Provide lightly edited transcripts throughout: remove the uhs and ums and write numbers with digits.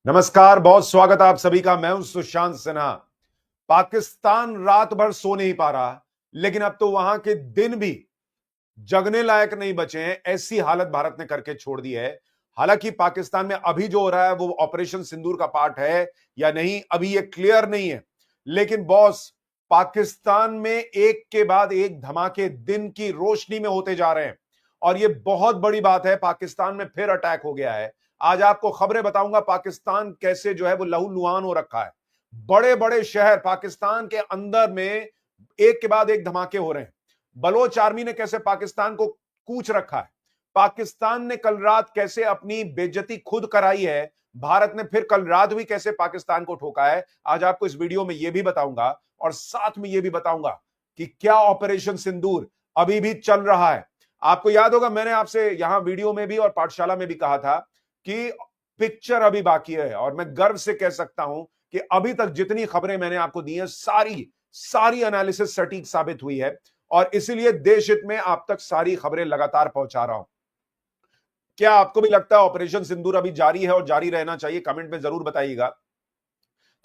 नमस्कार, बहुत स्वागत है आप सभी का। मैं हूं सुशांत सिन्हा। पाकिस्तान रात भर सो नहीं पा रहा, लेकिन अब तो वहां के दिन भी जगने लायक नहीं बचे हैं। ऐसी हालत भारत ने करके छोड़ दी है। हालांकि पाकिस्तान में अभी जो हो रहा है वो ऑपरेशन सिंदूर का पार्ट है या नहीं, अभी ये क्लियर नहीं है। लेकिन बॉस, पाकिस्तान में एक के बाद एक धमाके दिन की रोशनी में होते जा रहे हैं और ये बहुत बड़ी बात है। पाकिस्तान में फिर अटैक हो गया है। आज आपको खबरें बताऊंगा पाकिस्तान कैसे जो है वो लहूलुहान हो रखा है। बड़े बड़े शहर पाकिस्तान के अंदर में एक के बाद एक धमाके हो रहे हैं। बलोच आर्मी ने कैसे पाकिस्तान को कूच रखा है। पाकिस्तान ने कल रात कैसे अपनी बेइज्जती खुद कराई है। भारत ने फिर कल रात भी कैसे पाकिस्तान को ठोका है। आज आपको इस वीडियो में यह भी बताऊंगा और साथ में यह भी बताऊंगा कि क्या ऑपरेशन सिंदूर अभी भी चल रहा है। आपको याद होगा, मैंने आपसे यहां वीडियो में भी और पाठशाला में भी कहा था कि पिक्चर अभी बाकी है और मैं गर्व से कह सकता हूं कि अभी तक जितनी खबरें मैंने आपको दी हैं सारी एनालिसिस सटीक साबित हुई है और इसीलिए देश हित में आप तक सारी खबरें लगातार पहुंचा रहा हूं। क्या आपको भी लगता है ऑपरेशन सिंदूर अभी जारी है और जारी रहना चाहिए? कमेंट में जरूर बताइएगा,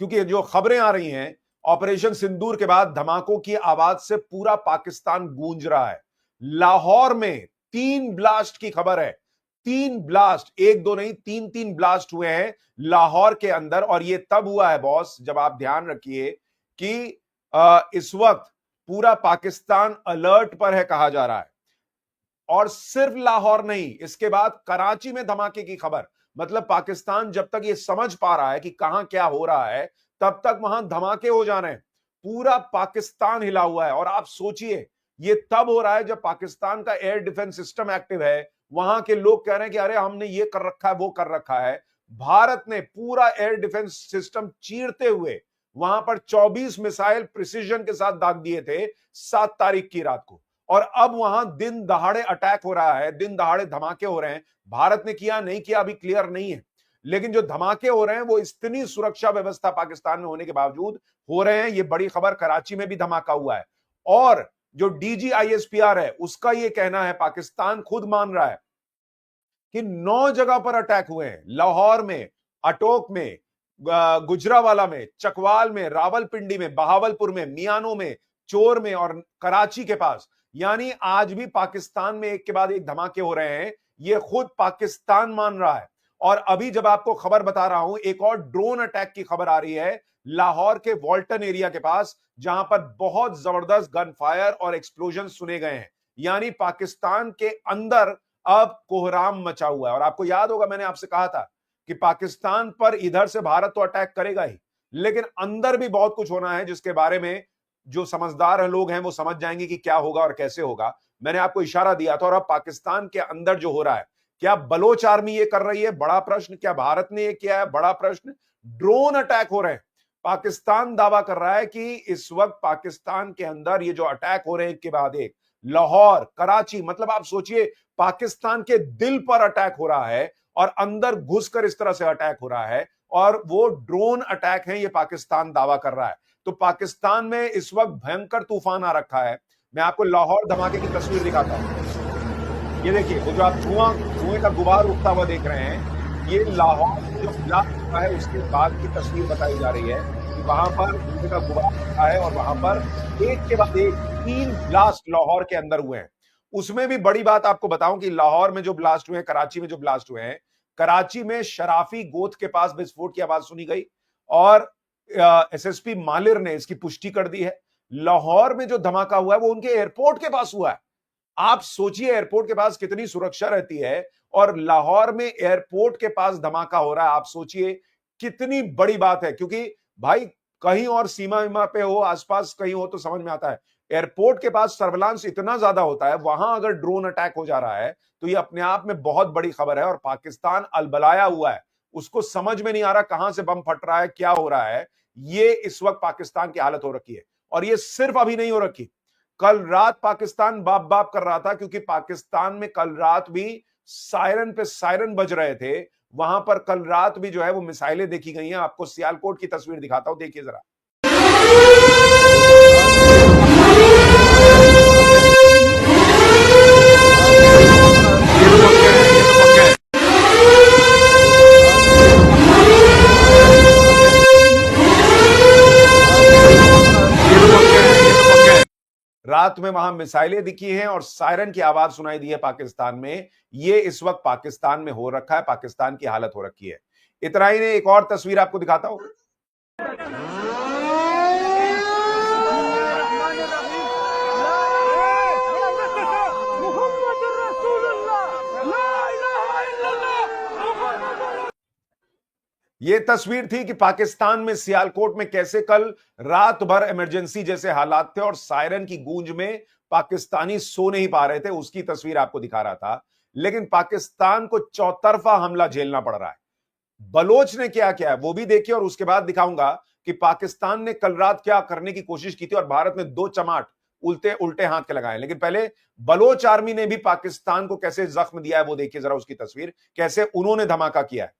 क्योंकि जो खबरें आ रही हैं ऑपरेशन सिंदूर के बाद धमाकों की आवाज से पूरा पाकिस्तान गूंज रहा है। लाहौर में 3 ब्लास्ट की खबर है। 3 ब्लास्ट, एक दो नहीं, 3 ब्लास्ट हुए हैं लाहौर के अंदर। और यह तब हुआ है बॉस, जब आप ध्यान रखिए कि इस वक्त पूरा पाकिस्तान अलर्ट पर है कहा जा रहा है। और सिर्फ लाहौर नहीं, इसके बाद कराची में धमाके की खबर। मतलब पाकिस्तान जब तक ये समझ पा रहा है कि कहां क्या हो रहा है, तब तक वहां धमाके हो जा रहे हैं। पूरा पाकिस्तान हिला हुआ है। और आप सोचिए, ये तब हो रहा है जब पाकिस्तान का एयर डिफेंस सिस्टम एक्टिव है। वहां के लोग कह रहे हैं कि अरे हमने ये कर रखा है, वो कर रखा है। भारत ने पूरा एयर डिफेंस सिस्टम चीरते हुए वहां पर 24 मिसाइल प्रिसीजन के साथ दाग दिए थे 7 तारीख की रात को। और अब वहां दिन दहाड़े अटैक हो रहा है, दिन दहाड़े धमाके हो रहे हैं। भारत ने किया नहीं किया अभी क्लियर नहीं है, लेकिन जो धमाके हो रहे हैं वो इतनी सुरक्षा व्यवस्था पाकिस्तान में होने के बावजूद हो रहे हैं। ये बड़ी खबर, कराची में भी धमाका हुआ है। और जो डीजीआईएसपीआर है उसका ये कहना है, पाकिस्तान खुद मान रहा है कि 9 जगह पर अटैक हुए हैं। लाहौर में, अटोक में, गुजरावाला में, चकवाल में, रावलपिंडी में, बहावलपुर में, मियानो में, चोर में और कराची के पास। यानी आज भी पाकिस्तान में एक के बाद एक धमाके हो रहे हैं। ये खुद पाकिस्तान मान रहा है। और अभी जब आपको खबर बता रहा हूं, एक और ड्रोन अटैक की खबर आ रही है लाहौर के वॉल्टन एरिया के पास, जहां पर बहुत जबरदस्त गन फायर और एक्सप्लोजन सुने गए हैं। यानी पाकिस्तान के अंदर अब कोहराम मचा हुआ है। और आपको याद होगा, मैंने आपसे कहा था कि पाकिस्तान पर इधर से भारत तो अटैक करेगा ही, लेकिन अंदर भी बहुत कुछ होना है जिसके बारे में जो समझदार लोग हैं वो समझ जाएंगे कि क्या होगा और कैसे होगा। मैंने आपको इशारा दिया था। और अब पाकिस्तान के अंदर जो हो रहा है, क्या बलोच आर्मी ये कर रही है? बड़ा प्रश्न। क्या भारत ने ये किया है? बड़ा प्रश्न। ड्रोन अटैक हो रहे हैं। पाकिस्तान दावा कर रहा है कि इस वक्त पाकिस्तान के अंदर ये जो अटैक हो रहे हैं एक के बाद एक, लाहौर, कराची, मतलब आप सोचिए पाकिस्तान के दिल पर अटैक हो रहा है और अंदर घुसकर इस तरह से अटैक हो रहा है। और वो ड्रोन अटैक है, ये पाकिस्तान दावा कर रहा है। तो पाकिस्तान में इस वक्त भयंकर तूफान आ रखा है। मैं आपको लाहौर धमाके की तस्वीर दिखाता हूं। ये देखिए, वो जो आप धुएं का गुबार उठता हुआ देख रहे हैं, ये लाहौर में जो ब्लास्ट हुआ है उसके बाद की तस्वीर बताई जा रही है कि वहां पर धुएं का गुबार उठा है और वहां पर एक के बाद एक 3 ब्लास्ट लाहौर के अंदर हुए हैं। उसमें भी बड़ी बात आपको बताऊं कि लाहौर में जो ब्लास्ट हुए हैं, कराची में जो ब्लास्ट हुए हैं, कराची में शराफी गोथ के पास विस्फोट की आवाज सुनी गई और एसएसपी मालिर ने इसकी पुष्टि कर दी है। लाहौर में जो धमाका हुआ है वो उनके एयरपोर्ट के पास हुआ है। आप सोचिए एयरपोर्ट के पास कितनी सुरक्षा रहती है और लाहौर में एयरपोर्ट के पास धमाका हो रहा है। आप सोचिए कितनी बड़ी बात है, क्योंकि भाई कहीं और सीमा पे हो, आसपास कहीं हो तो समझ में आता है। एयरपोर्ट के पास सर्विलांस इतना ज्यादा होता है, वहां अगर ड्रोन अटैक हो जा रहा है तो ये अपने आप में बहुत बड़ी खबर है। और पाकिस्तान अलबलाया हुआ है, उसको समझ में नहीं आ रहा कहां से बम फट रहा है, क्या हो रहा है। ये इस वक्त पाकिस्तान की हालत हो रखी है। और ये सिर्फ अभी नहीं हो रखी, कल रात पाकिस्तान बाप बाप कर रहा था, क्योंकि पाकिस्तान में कल रात भी सायरन पे सायरन बज रहे थे। वहां पर कल रात भी जो है वो मिसाइलें देखी गई हैं। आपको सियालकोट की तस्वीर दिखाता हूं, देखिए जरा। रात में वहां मिसाइलें दिखी हैं और सायरन की आवाज सुनाई दी है पाकिस्तान में। ये इस वक्त पाकिस्तान में हो रखा है, पाकिस्तान की हालत हो रखी है। इतना ही नहीं, एक और तस्वीर आपको दिखाता हूं। ये तस्वीर थी कि पाकिस्तान में सियालकोट में कैसे कल रात भर इमरजेंसी जैसे हालात थे और सायरन की गूंज में पाकिस्तानी सो नहीं पा रहे थे, उसकी तस्वीर आपको दिखा रहा था। लेकिन पाकिस्तान को चौतरफा हमला झेलना पड़ रहा है। बलोच ने क्या किया है वो भी देखिए, और उसके बाद दिखाऊंगा कि पाकिस्तान ने कल रात क्या करने की कोशिश की थी और भारत ने दो चमाट उल्टे उल्टे हाथ के लगाए। लेकिन पहले बलोच आर्मी ने भी पाकिस्तान को कैसे जख्म दिया है वो देखिए जरा उसकी तस्वीर, कैसे उन्होंने धमाका किया है।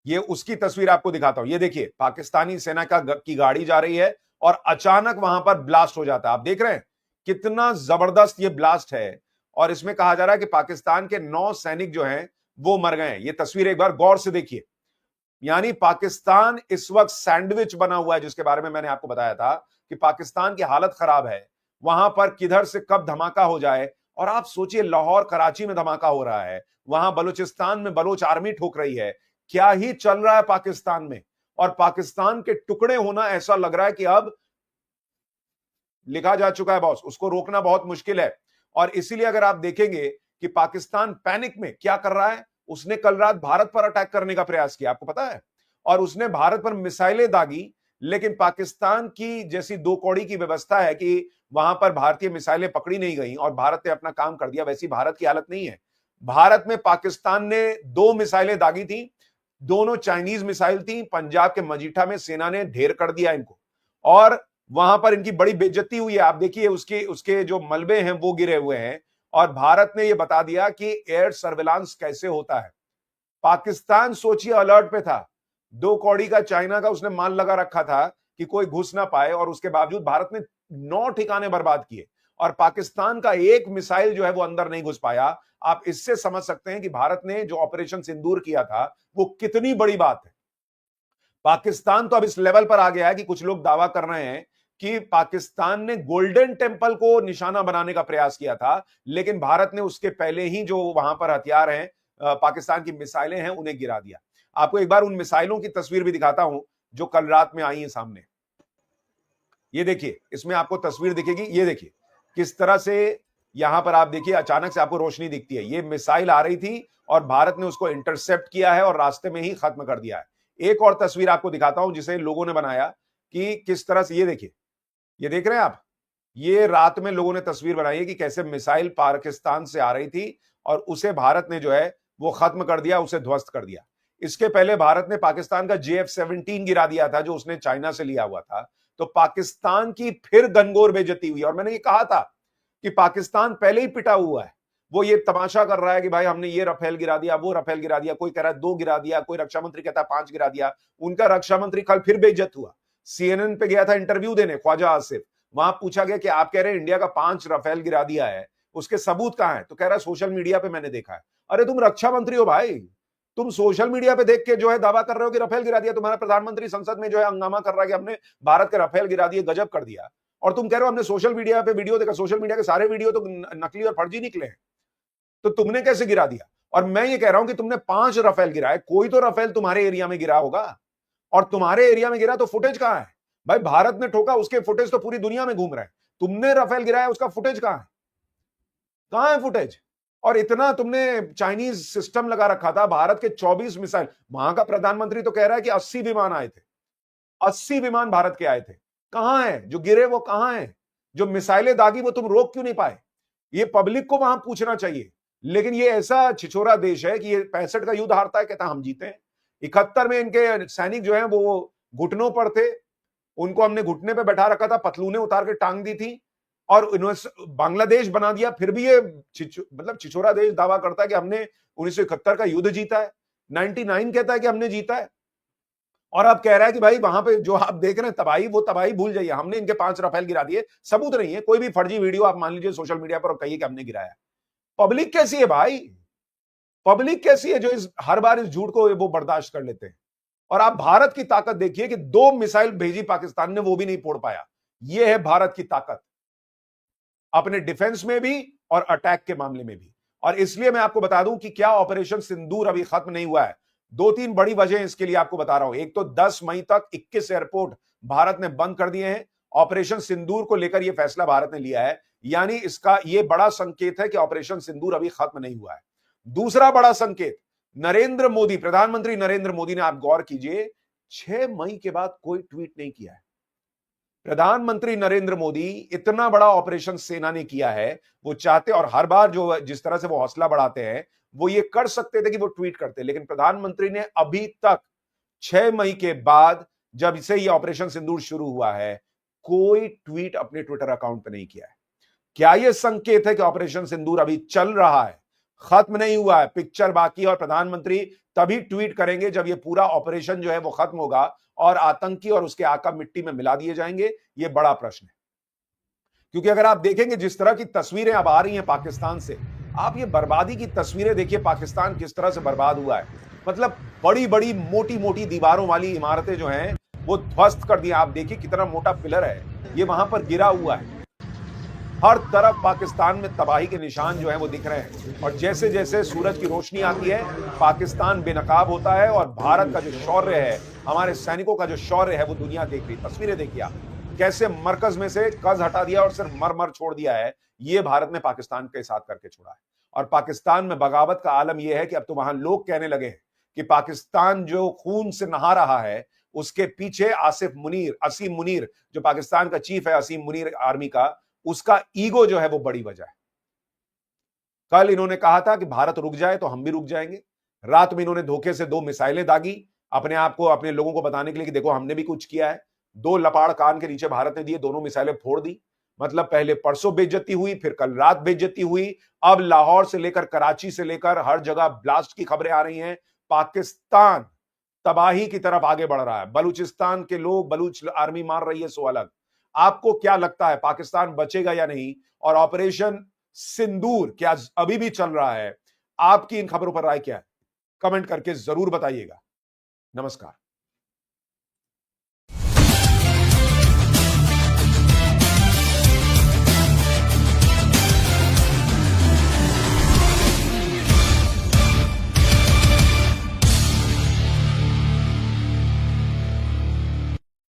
ये उसकी तस्वीर आपको दिखाता हूं। ये देखिए पाकिस्तानी सेना की गाड़ी जा रही है और अचानक वहां पर ब्लास्ट हो जाता है। आप देख रहे हैं कितना जबरदस्त ये ब्लास्ट है, और इसमें कहा जा रहा है कि पाकिस्तान के 9 सैनिक जो हैं वो मर गए हैं। ये तस्वीर एक बार गौर से देखिए। यानी पाकिस्तान इस वक्त सैंडविच बना हुआ है, जिसके बारे में मैंने आपको बताया था कि पाकिस्तान की हालत खराब है। वहां पर किधर से कब धमाका हो जाए। और आप सोचिए लाहौर कराची में धमाका हो रहा है, वहां बलूचिस्तान में बलोच आर्मी ठोक रही है। क्या ही चल रहा है पाकिस्तान में। और पाकिस्तान के टुकड़े होना ऐसा लग रहा है कि अब लिखा जा चुका है बॉस, उसको रोकना बहुत मुश्किल है। और इसीलिए अगर आप देखेंगे कि पाकिस्तान पैनिक में क्या कर रहा है, उसने कल रात भारत पर अटैक करने का प्रयास किया, आपको पता है, और उसने भारत पर मिसाइलें दागी। लेकिन पाकिस्तान की जैसी दो कौड़ी की व्यवस्था है कि वहां पर भारतीय मिसाइलें पकड़ी नहीं गई और भारत ने अपना काम कर दिया, वैसी भारत की हालत नहीं है। भारत में पाकिस्तान ने 2 मिसाइलें दागी थी, दोनों चाइनीज मिसाइल थी। पंजाब के मजीठा में सेना ने ढेर कर दिया इनको और वहां पर इनकी बड़ी बेइज्जती हुई है। आप देखिए उसके जो मलबे हैं वो गिरे हुए हैं। और भारत ने यह बता दिया कि एयर सर्विलांस कैसे होता है। पाकिस्तान सोचिए अलर्ट पे था, 2 कौड़ी का चाइना का उसने माल लगा रखा था कि कोई घुस ना पाए, और उसके बावजूद भारत ने 9 ठिकाने बर्बाद किए और पाकिस्तान का एक मिसाइल जो है वो अंदर नहीं घुस पाया। आप इससे समझ सकते हैं कि भारत ने जो ऑपरेशन सिंदूर किया था वो कितनी बड़ी बात है। पाकिस्तान तो अब इस लेवल पर आ गया है कि कुछ लोग दावा कर रहे हैं कि पाकिस्तान ने गोल्डन टेंपल को निशाना बनाने का प्रयास किया था, लेकिन भारत ने उसके पहले ही जो वहां पर हथियार हैं, पाकिस्तान की मिसाइलें हैं, उन्हें गिरा दिया। आपको एक बार उन मिसाइलों की तस्वीर भी दिखाता हूं जो कल रात में आई है सामने। ये देखिए, इसमें आपको तस्वीर दिखेगी। ये देखिए किस तरह से यहां पर आप देखिए अचानक से आपको रोशनी दिखती है। ये मिसाइल आ रही थी और भारत ने उसको इंटरसेप्ट किया है और रास्ते में ही खत्म कर दिया है। एक और तस्वीर आपको दिखाता हूं जिसे लोगों ने बनाया कि किस तरह से, ये देखिए, ये देख रहे हैं आप, ये रात में लोगों ने तस्वीर बनाई है कि कैसे मिसाइल पाकिस्तान से आ रही थी और उसे भारत ने जो है वो खत्म कर दिया, उसे ध्वस्त कर दिया। इसके पहले भारत ने पाकिस्तान का JF-17 गिरा दिया था जो उसने चाइना से लिया हुआ था। तो पाकिस्तान की फिर घनघोर बेइज्जती हुई। और मैंने ये कहा था कि पाकिस्तान पहले ही पिटा हुआ है, वो ये तमाशा कर रहा है कि भाई हमने ये रफेल गिरा दिया, वो रफेल गिरा दिया, कोई कह रहा है 2 गिरा दिया, कोई रक्षा मंत्री कहता है 5 गिरा दिया। उनका रक्षा मंत्री कल फिर बेइज्जत हुआ। CNN पे गया था इंटरव्यू देने, ख्वाजा आसिफ, वहां पूछा गया कि आप कह रहे हैं इंडिया का 5 रफेल गिरा दिया है, उसके सबूत कहां है? तो कह रहा है सोशल मीडिया पे मैंने देखा है। अरे तुम रक्षा मंत्री हो भाई, तुम सोशल मीडिया पे देख के जो है दावा कर रहे हो कि रफेल गिरा दिया। तुम्हारा प्रधानमंत्री संसद में जो है हंगामा कर रहा है कि हमने भारत के रफेल गिरा दिए, गजब कर दिया, और तुम कह रहे हो हमने सोशल मीडिया पे वीडियो देखा। सोशल मीडिया के सारे वीडियो तो नकली और फर्जी निकले हैं, तो तुमने कैसे गिरा दिया? और मैं ये कह रहा हूं कि तुमने 5 रफेल गिराए, कोई तो रफेल तुम्हारे एरिया में गिरा होगा, और तुम्हारे एरिया में गिरा तो फुटेज कहां है? भाई भारत ने ठोका, उसके फुटेज तो पूरी दुनिया में घूम रहे हैं। तुमने रफेल गिराया, उसका फुटेज कहां है? कहां है फुटेज? और इतना तुमने चाइनीज सिस्टम लगा रखा था, भारत के 24 मिसाइल। वहां का प्रधानमंत्री तो कह रहा है कि 80 विमान आए थे, 80 विमान भारत के आए थे। कहां है जो गिरे? वो कहां है जो मिसाइलें दागी? वो तुम रोक क्यों नहीं पाए? ये पब्लिक को वहां पूछना चाहिए। लेकिन ये ऐसा छिछोरा देश है कि ये 65 का युद्ध हारता है, कहता हम जीते हैं। 71 में इनके सैनिक जो है वो घुटनों पर थे, उनको हमने घुटने पे बैठा रखा था, पतलूने उतार के टांग दी थी, और बांग्लादेश बना दिया। फिर भी ये मतलब छिछोरा देश दावा करता है कि हमने 1971 का युद्ध जीता है, 99 कहता है कि हमने जीता है, और अब कह रहा है कि भाई वहां पे जो आप देख रहे हैं तबाही, वो तबाही भूल जाइए, हमने इनके 5 रफेल गिरा दिए। सबूत नहीं है, कोई भी फर्जी वीडियो आप मान लीजिए सोशल मीडिया पर और कहिए कि हमने गिराया। पब्लिक कैसी है भाई? पब्लिक कैसी है जो हर बार इस झूठ को वो बर्दाश्त कर लेते हैं? और आप भारत की ताकत देखिए कि 2 मिसाइल भेजी पाकिस्तान ने, वो भी नहीं फोड़ पाया। यह है भारत की ताकत। अपने डिफेंस में भी और अटैक के मामले में भी। और इसलिए मैं आपको बता दूं कि क्या ऑपरेशन सिंदूर अभी खत्म नहीं हुआ है। दो तीन बड़ी वजह इसके लिए आपको बता रहा हूं। एक तो 10 मई तक 21 एयरपोर्ट भारत ने बंद कर दिए हैं। ऑपरेशन सिंदूर को लेकर यह फैसला भारत ने लिया है, यानी इसका यह बड़ा संकेत है कि ऑपरेशन सिंदूर अभी खत्म नहीं हुआ है। दूसरा बड़ा संकेत, नरेंद्र मोदी, प्रधानमंत्री नरेंद्र मोदी ने, आप गौर कीजिए, 6 मई के बाद कोई ट्वीट नहीं किया है। प्रधानमंत्री नरेंद्र मोदी, इतना बड़ा ऑपरेशन सेना ने किया है, वो चाहते, और हर बार जो जिस तरह से वो हौसला बढ़ाते हैं, वो ये कर सकते थे कि वो ट्वीट करते, लेकिन प्रधानमंत्री ने अभी तक 6 मई के बाद जब से ये ऑपरेशन सिंदूर शुरू हुआ है, कोई ट्वीट अपने ट्विटर अकाउंट पे नहीं किया है। क्या यह संकेत है कि ऑपरेशन सिंदूर अभी चल रहा है, खत्म नहीं हुआ है, पिक्चर बाकी है, और प्रधानमंत्री तभी ट्वीट करेंगे जब यह पूरा ऑपरेशन जो है वो खत्म होगा और आतंकी और उसके आका मिट्टी में मिला दिए जाएंगे? यह बड़ा प्रश्न है। क्योंकि अगर आप देखेंगे जिस तरह की तस्वीरें अब आ रही हैं पाकिस्तान से, आप ये बर्बादी की तस्वीरें देखिए, पाकिस्तान किस तरह से बर्बाद हुआ है। मतलब बड़ी बड़ी मोटी मोटी दीवारों वाली इमारतें जो हैं वो ध्वस्त कर दी। आप देखिए कितना मोटा पिलर है, ये वहां पर गिरा हुआ है। हर तरफ पाकिस्तान में तबाही के निशान जो है वो दिख रहे हैं, और जैसे जैसे सूरज की रोशनी आती है, पाकिस्तान बेनकाब होता है, और भारत का जो शौर्य है, हमारे सैनिकों का जो शौर्य है, वो दुनिया देख रही। तस्वीरें देखिए आप, कैसे मरकज में से कज हटा दिया और सिर्फ मर मर छोड़ दिया है। ये भारत ने पाकिस्तान के साथ करके छोड़ा है। और पाकिस्तान में बगावत का आलम यह है कि अब तो वहां लोग कहने लगे हैं कि पाकिस्तान जो खून से नहा रहा है, उसके पीछे असीम मुनीर, जो पाकिस्तान का चीफ है, असीम मुनीर आर्मी का, उसका ईगो जो है वो बड़ी वजह है। कल इन्होंने कहा था कि भारत रुक जाए तो हम भी रुक जाएंगे। रात में इन्होंने धोखे से 2 मिसाइलें दागी, अपने आप को, अपने लोगों को बताने के लिए कि देखो हमने भी कुछ किया है। 2 लपाड़ कान के नीचे भारत ने दिए, दोनों मिसाइलें फोड़ दी। मतलब पहले परसों बेइज्जती हुई, फिर कल रात बेइज्जती हुई, अब लाहौर से लेकर कराची से लेकर हर जगह ब्लास्ट की खबरें आ रही हैं। पाकिस्तान तबाही की तरफ आगे बढ़ रहा है। बलूचिस्तान के लोग, बलूच आर्मी मार रही है, सो अलग। आपको क्या लगता है, पाकिस्तान बचेगा या नहीं? और ऑपरेशन सिंदूर क्या अभी भी चल रहा है? आपकी इन खबरों पर राय क्या है? कमेंट करके जरूर बताइएगा। नमस्कार।